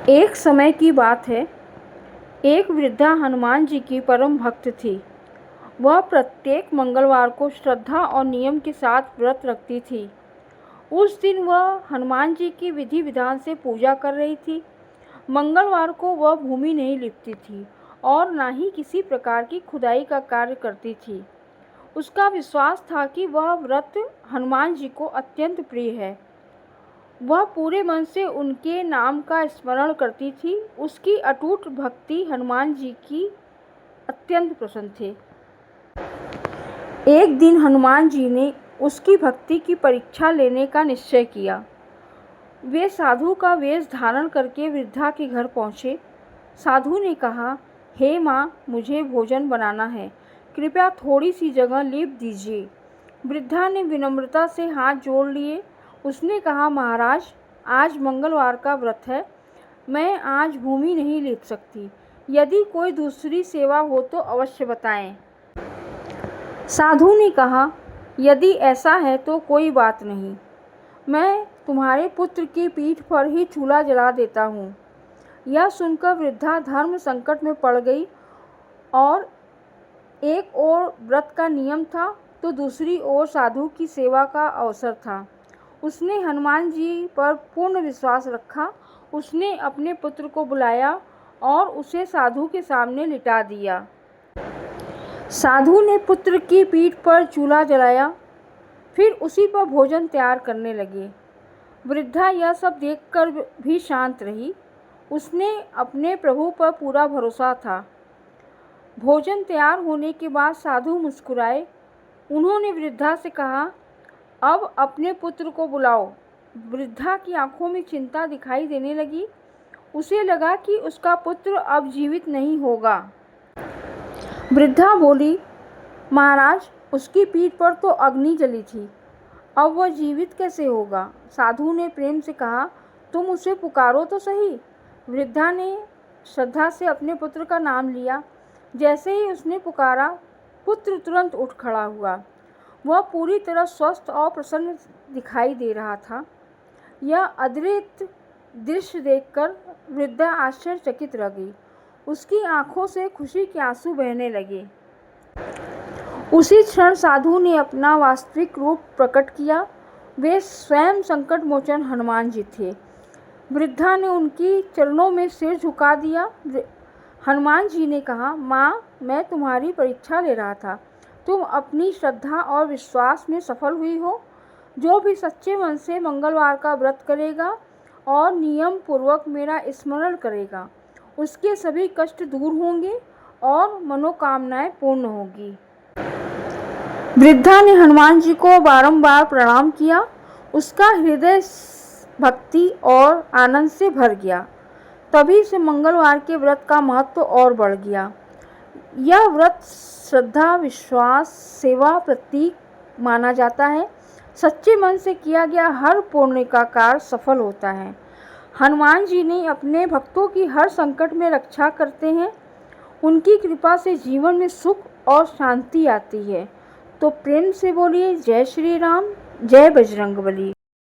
एक समय की बात है, एक वृद्धा हनुमान जी की परम भक्त थी। वह प्रत्येक मंगलवार को श्रद्धा और नियम के साथ व्रत रखती थी। उस दिन वह हनुमान जी की विधि विधान से पूजा कर रही थी। मंगलवार को वह भूमि नहीं लिपती थी और न ही किसी प्रकार की खुदाई का कार्य करती थी। उसका विश्वास था कि वह व्रत हनुमान जी को अत्यंत प्रिय है। वह पूरे मन से उनके नाम का स्मरण करती थी। उसकी अटूट भक्ति हनुमान जी की अत्यंत प्रसन्न थे। एक दिन हनुमान जी ने उसकी भक्ति की परीक्षा लेने का निश्चय किया। वे साधु का वेश धारण करके वृद्धा के घर पहुँचे। साधु ने कहा, हे माँ, मुझे भोजन बनाना है, कृपया थोड़ी सी जगह लीप दीजिए। वृद्धा ने विनम्रता से हाथ जोड़ लिए। उसने कहा, महाराज, आज मंगलवार का व्रत है, मैं आज भूमि नहीं लीप सकती। यदि कोई दूसरी सेवा हो तो अवश्य बताएं। साधु ने कहा, यदि ऐसा है तो कोई बात नहीं, मैं तुम्हारे पुत्र की पीठ पर ही चूल्हा जला देता हूँ। यह सुनकर वृद्धा धर्म संकट में पड़ गई और एक ओर व्रत का नियम था तो दूसरी ओर साधु की सेवा का अवसर था। उसने हनुमान जी पर पूर्ण विश्वास रखा। उसने अपने पुत्र को बुलाया और उसे साधु के सामने लिटा दिया। साधु ने पुत्र की पीठ पर चूल्हा जलाया, फिर उसी पर भोजन तैयार करने लगे। वृद्धा यह सब देखकर भी शांत रही। उसने अपने प्रभु पर पूरा भरोसा था। भोजन तैयार होने के बाद साधु मुस्कुराए। उन्होंने वृद्धा से कहा, अब अपने पुत्र को बुलाओ। वृद्धा की आंखों में चिंता दिखाई देने लगी। उसे लगा कि उसका पुत्र अब जीवित नहीं होगा। वृद्धा बोली, महाराज, उसकी पीठ पर तो अग्नि जली थी, अब वह जीवित कैसे होगा? साधु ने प्रेम से कहा, तुम उसे पुकारो तो सही। वृद्धा ने श्रद्धा से अपने पुत्र का नाम लिया। जैसे ही उसने पुकारा, पुत्र तुरंत उठ खड़ा हुआ। वह पूरी तरह स्वस्थ और प्रसन्न दिखाई दे रहा था। यह अद्भुत दृश्य देखकर वृद्धा आश्चर्यचकित रह गई। उसकी आंखों से खुशी के आंसू बहने लगे। उसी क्षण साधु ने अपना वास्तविक रूप प्रकट किया। वे स्वयं संकट मोचन हनुमान जी थे। वृद्धा ने उनकी चरणों में सिर झुका दिया। हनुमान जी ने कहा, माँ, मैं तुम्हारी परीक्षा ले रहा था। तुम अपनी श्रद्धा और विश्वास में सफल हुई हो। जो भी सच्चे मन से मंगलवार का व्रत करेगा और नियम पूर्वक मेरा स्मरण करेगा, उसके सभी कष्ट दूर होंगे और मनोकामनाएं पूर्ण होगी। वृद्धा ने हनुमान जी को बारंबार प्रणाम किया। उसका हृदय भक्ति और आनंद से भर गया। तभी से मंगलवार के व्रत का महत्व और बढ़ गया। यह व्रत श्रद्धा, विश्वास, सेवा प्रतीक माना जाता है। सच्चे मन से किया गया हर पुण्य का कार्य सफल होता है। हनुमान जी ने अपने भक्तों की हर संकट में रक्षा करते हैं। उनकी कृपा से जीवन में सुख और शांति आती है। तो प्रेम से बोलिए, जय श्री राम, जय बजरंगबली।